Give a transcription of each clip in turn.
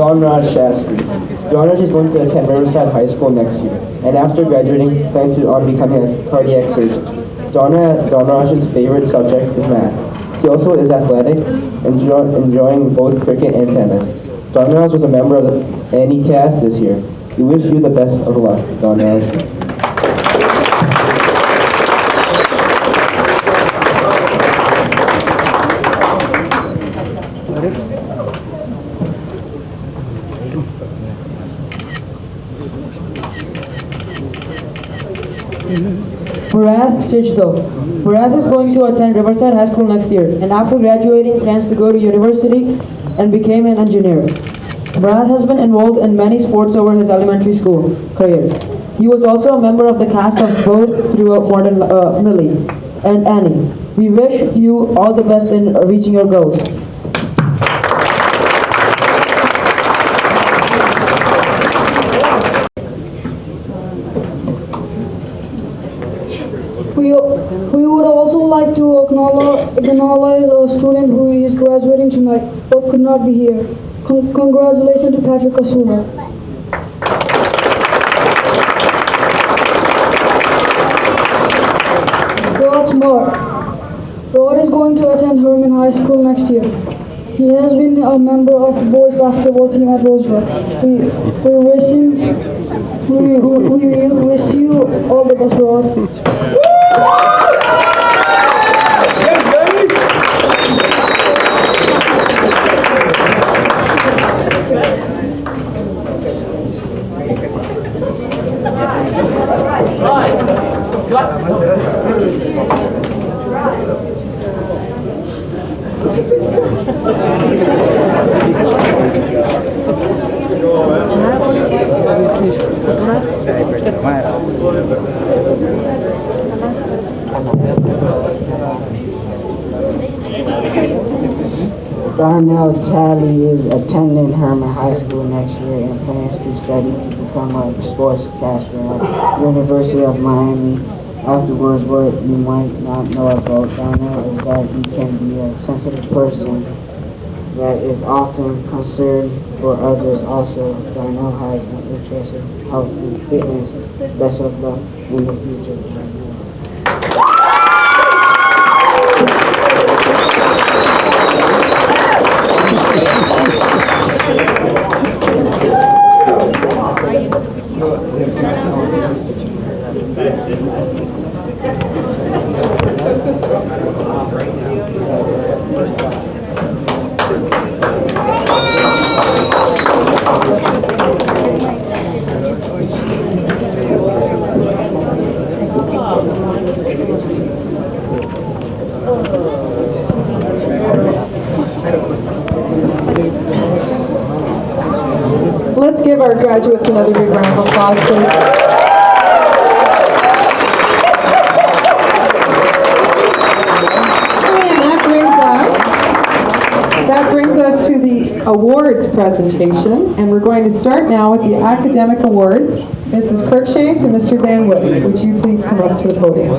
Don Raj Shastri. Don Raj is going to attend Riverside High School next year, and after graduating, plans on becoming a cardiac surgeon. Don Raj's favorite subject is math. He also is athletic, enjoying both cricket and tennis. Don Raj was a member of the Annie cast this year. We wish you the best of luck, Don Raj. Parath Sijdo. Parath is going to attend Riverside High School next year, and after graduating, plans to go to university and become an engineer. Parath has been involved in many sports over his elementary school career. He was also a member of the cast of both throughout Modern Millie and Annie. We wish you all the best in reaching your goals. We would also like to acknowledge a student who is graduating tonight but could not be here. Congratulations to Patrick Kasuma. Rod Smart. Rod is going to attend Herman High School next year. He has been a member of the boys basketball team at Roosevelt. We wish you all the best, Rod. Darnell Talley is attending Herman High School next year and plans to study to become a sportscaster at University of Miami. Afterwards, what you might not know about Darnell is that he can be a sensitive person that is often concerned for others. Also, Darnell has an interest in health and fitness. Best of luck in the future. Let's give our graduates another big round of applause, please. And that brings us to the awards presentation, and we're going to start now with the academic awards. Mrs. Kirkshanks and Mr. Van Wood, would you please come up to the podium?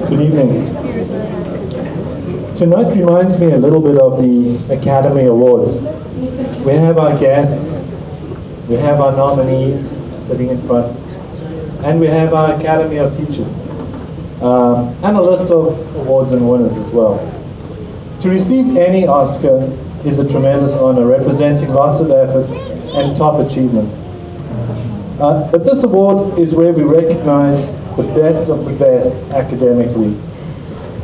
Good evening. Tonight reminds me a little bit of the Academy Awards. We have our guests, we have our nominees sitting in front, and we have our Academy of Teachers, and a list of awards and winners as well. To receive any Oscar is a tremendous honor, representing lots of effort and top achievement. But this award is where we recognize the best of the best academically.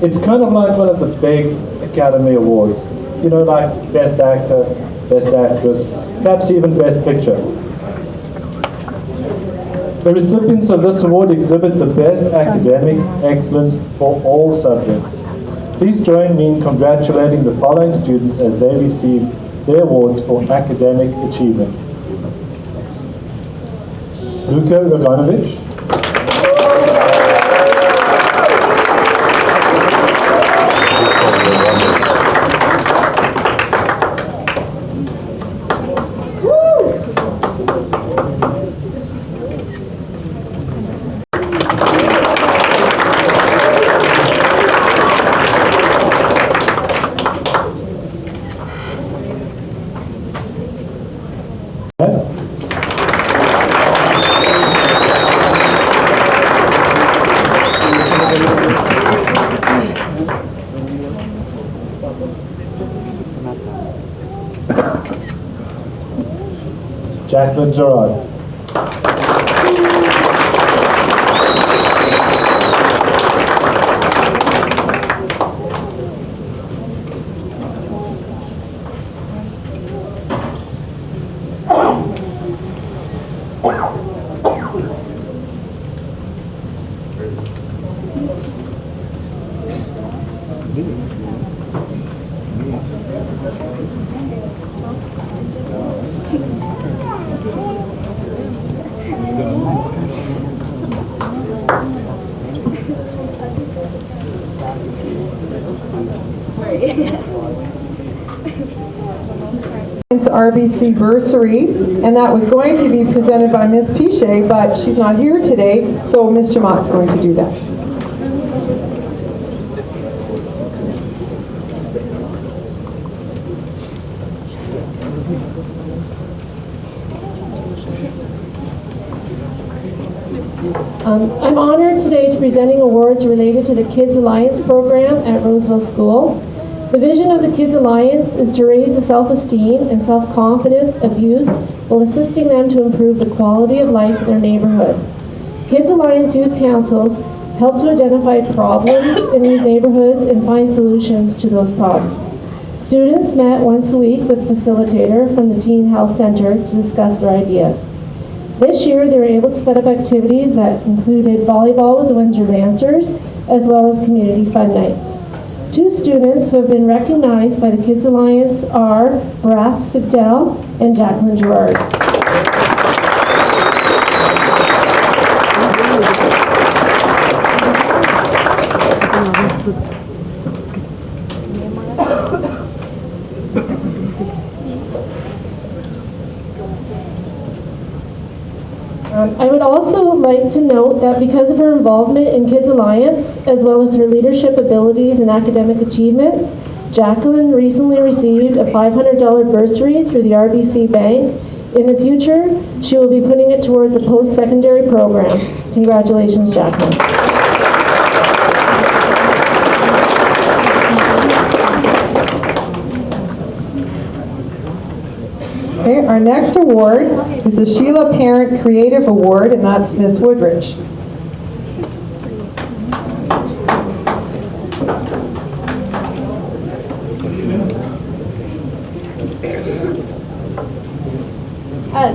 It's kind of like one of the big Academy Awards, you know, like Best Actor, Best Actress, perhaps even Best Picture. The recipients of this award exhibit the best academic excellence for all subjects. Please join me in congratulating the following students as they receive their awards for academic achievement. Luka Roganovic, Jacqueline Gerard. RBC bursary, and that was going to be presented by Ms. Pichet, but she's not here today, so Ms. Jamat's going to do that. I'm honored today to be presenting awards related to the Kids Alliance program at Roseville School. The vision of the Kids Alliance is to raise the self-esteem and self-confidence of youth while assisting them to improve the quality of life in their neighborhood. Kids Alliance Youth Councils help to identify problems in these neighborhoods and find solutions to those problems. Students met once a week with a facilitator from the Teen Health Center to discuss their ideas. This year, they were able to set up activities that included volleyball with the Windsor Lancers, as well as community fun nights. Two students who have been recognized by the Kids Alliance are Barath Sigdell and Jacqueline Gerard. I would also like to note that because of her involvement in Kids Alliance, as well as her leadership abilities and academic achievements, Jacqueline recently received a $500 bursary through the RBC Bank. In the future, she will be putting it towards a post-secondary program. Congratulations, Jacqueline. Okay, our next award is the Sheila Parent Creative Award, and that's Miss Woodridge.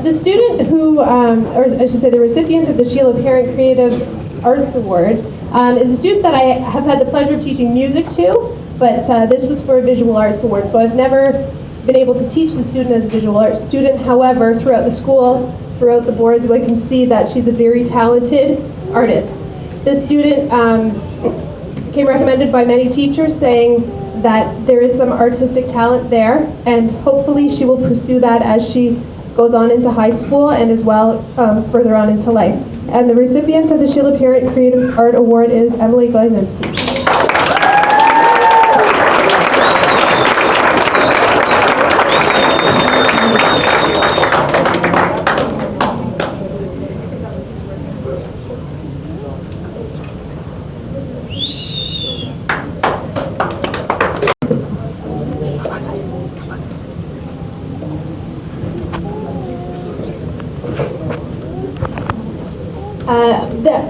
The student who, or I should say the recipient of the Sheila Parent Creative Arts Award is a student that I have had the pleasure of teaching music to, but this was for a visual arts award, so I've never been able to teach the student as a visual arts student. However, throughout the school, throughout the boards, we can see that she's a very talented artist. This student came recommended by many teachers saying that there is some artistic talent there, and hopefully she will pursue that as she goes on into high school and as well further on into life. And the recipient of the Sheila Parent Creative Art Award is Emily Glazinski.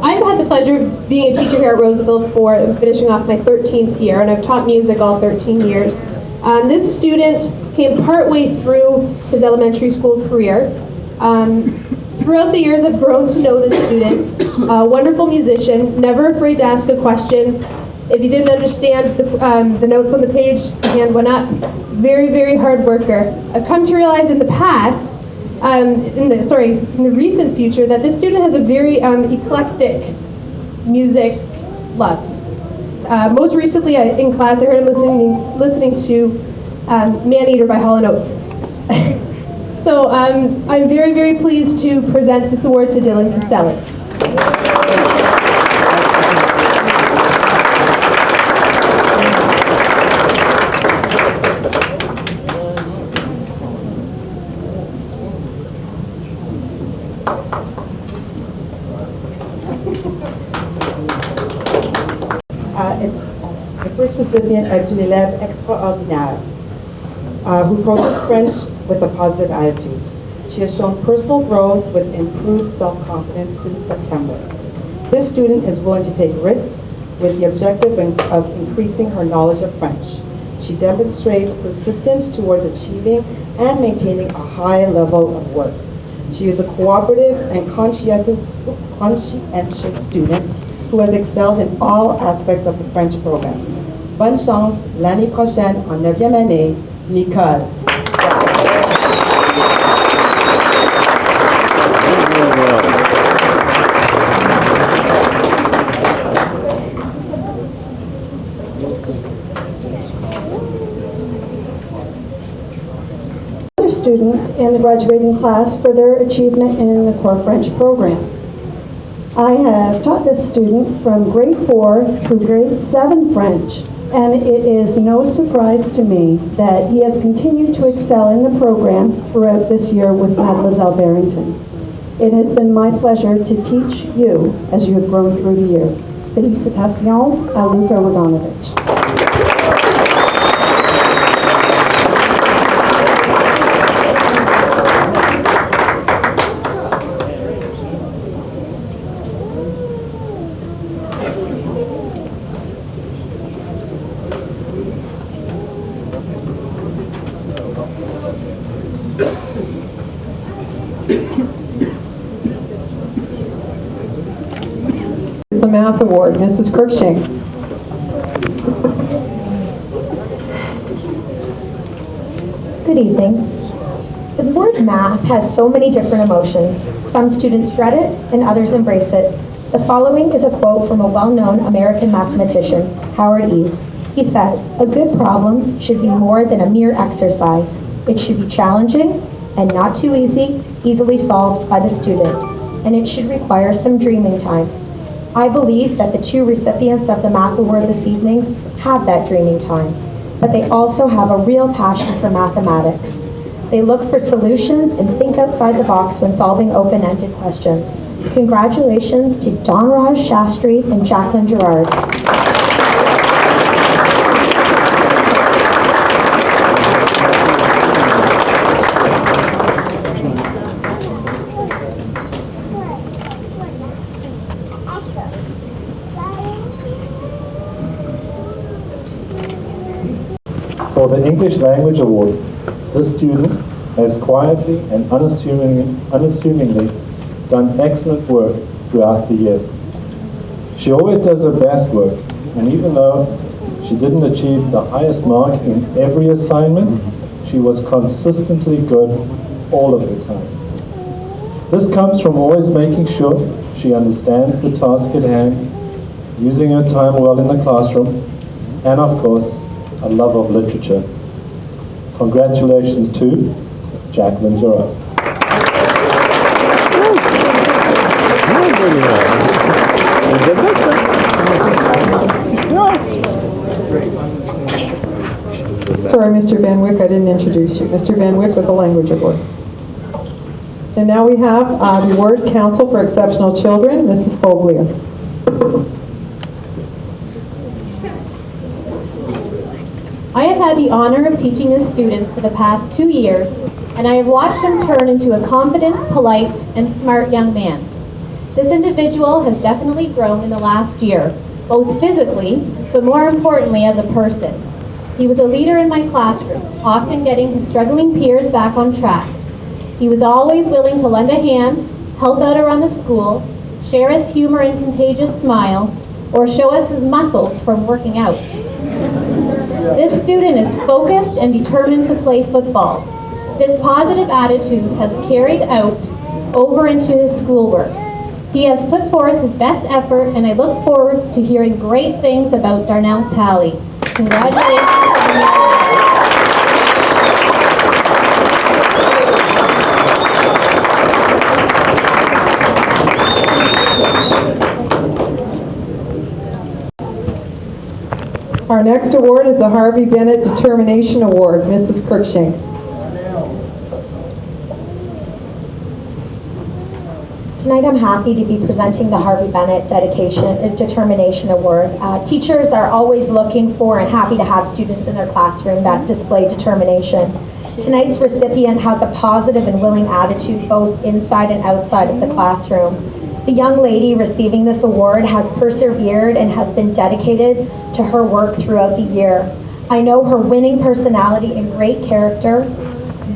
I've had the pleasure of being a teacher here at Roseville for finishing off my 13th year, and I've taught music all 13 years. This student came partway through his elementary school career. Throughout the years, I've grown to know this student. A wonderful musician, never afraid to ask a question. If you didn't understand the notes on the page, the hand went up. Very, very hard worker. I've come to realize in the past, in the recent future, that this student has a very eclectic music love. Most recently in class, I heard him listening to Man-Eater by Hall & Oates. So I'm very, very pleased to present this award to Dylan Castelli. The first recipient est une élève extraordinaire who approaches French with a positive attitude. She has shown personal growth with improved self-confidence since September. This student is willing to take risks with the objective of increasing her knowledge of French. She demonstrates persistence towards achieving and maintaining a high level of work. She is a cooperative and conscientious student who has excelled in all aspects of the French program. Bonne chance l'année prochaine en 9e année, Nicole. Student in the graduating class for their achievement in the core French program. I have taught this student from grade 4 through grade 7 French, and it is no surprise to me that he has continued to excel in the program throughout this year with Mademoiselle Barrington. It has been my pleasure to teach you as you have grown through the years. Félicitations à Luka Radonovich. The Math Award, Mrs. Cruikshanks. Good evening. The word math has so many different emotions. Some students dread it and others embrace it. The following is a quote from a well-known American mathematician, Howard Eves. He says, "A good problem should be more than a mere exercise. It should be challenging and not too easily solved by the student, and it should require some dreaming time." I believe that the two recipients of the Math Award this evening have that dreaming time, but they also have a real passion for mathematics. They look for solutions and think outside the box when solving open-ended questions. Congratulations to Don Raj Shastri and Jacqueline Gerard. For the English Language Award, this student has quietly and unassumingly done excellent work throughout the year. She always does her best work, and even though she didn't achieve the highest mark in every assignment, she was consistently good all of the time. This comes from always making sure she understands the task at hand, using her time well in the classroom, and of course, a love of literature. Congratulations to Jacqueline Gerard. Sorry, Mr. Van Wyck, I didn't introduce you. Mr. Van Wyck with the Language Award. And now we have the Award Council for Exceptional Children, Mrs. Foglia. I have had the honor of teaching this student for the past 2 years, and I have watched him turn into a confident, polite, and smart young man. This individual has definitely grown in the last year, both physically, but more importantly as a person. He was a leader in my classroom, often getting his struggling peers back on track. He was always willing to lend a hand, help out around the school, share his humor and contagious smile, or show us his muscles from working out. This student is focused and determined to play football. This positive attitude has carried out over into his schoolwork. He has put forth his best effort, and I look forward to hearing great things about Darnell Talley. Congratulations. Our next award is the Harvey Bennett Determination Award, Mrs. Cruikshanks. Tonight I'm happy to be presenting the Harvey Bennett Determination Award. Teachers are always looking for and happy to have students in their classroom that display determination. Tonight's recipient has a positive and willing attitude both inside and outside of the classroom. The young lady receiving this award has persevered and has been dedicated to her work throughout the year. I know her winning personality and great character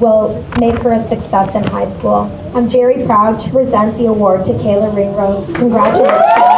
will make her a success in high school. I'm very proud to present the award to Kayla Ringrose. Congratulations.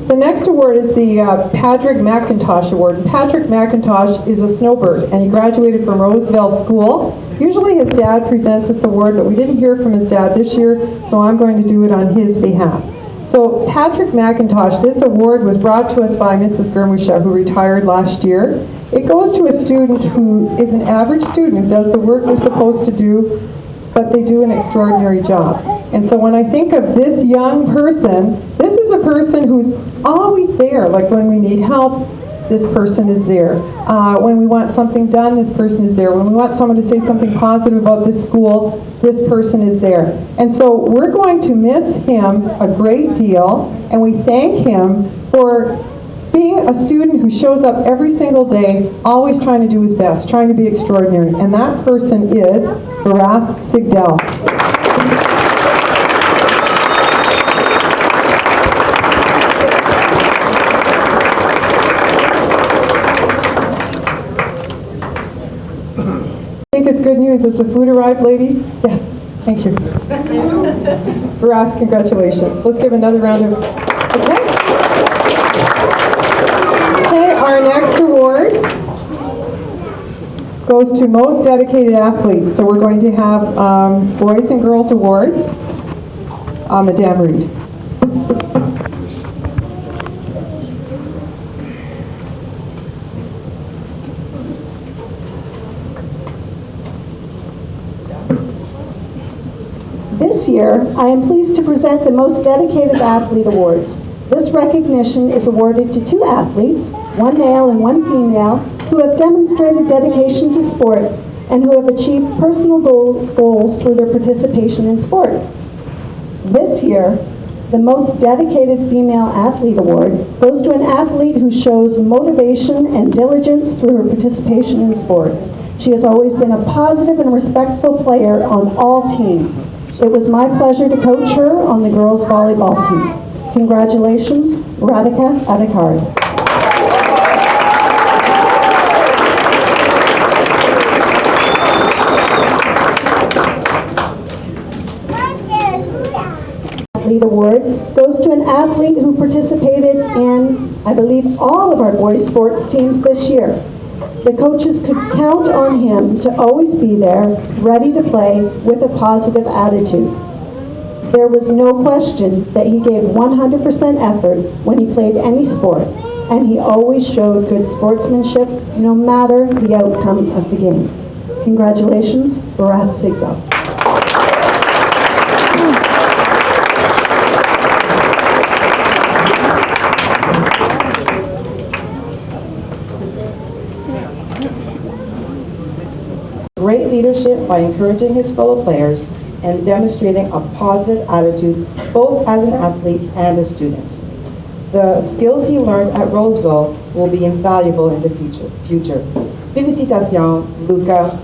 The next award is the Patrick McIntosh Award. Patrick McIntosh is a snowbird, and he graduated from Roosevelt School. Usually his dad presents this award, but we didn't hear from his dad this year, so I'm going to do it on his behalf. So Patrick McIntosh, this award was brought to us by Mrs. Germusha, who retired last year. It goes to a student who is an average student, does the work they're supposed to do, but they do an extraordinary job. And so when I think of this young person, this is a person who's always there. Like when we need help, this person is there. When we want something done, this person is there. When we want someone to say something positive about this school, this person is there. And so we're going to miss him a great deal, and we thank him for being a student who shows up every single day, always trying to do his best, trying to be extraordinary. And that person is Barath Sigdel. I think it's good news. Has the food arrived, ladies? Yes. Thank you. Barath, congratulations. Let's give another round of... Okay, our next award goes to most dedicated athletes. So we're going to have boys and girls awards. Madame Reed. This year, I am pleased to present the Most Dedicated Athlete Awards. This recognition is awarded to 2 athletes, one male and one female, who have demonstrated dedication to sports and who have achieved personal goals through their participation in sports. This year, the Most Dedicated Female Athlete Award goes to an athlete who shows motivation and diligence through her participation in sports. She has always been a positive and respectful player on all teams. It was my pleasure to coach her on the girls' volleyball team. Congratulations, Radhika Adhikari. Athlete Award goes to an athlete who participated in, I believe, all of our boys' sports teams this year. The coaches could count on him to always be there, ready to play, with a positive attitude. There was no question that he gave 100% effort when he played any sport, and he always showed good sportsmanship no matter the outcome of the game. Congratulations, Barath Sigdel. Great leadership by encouraging his fellow players and demonstrating a positive attitude both as an athlete and a student. The skills he learned at Roseville will be invaluable in the future. Félicitations, Luca.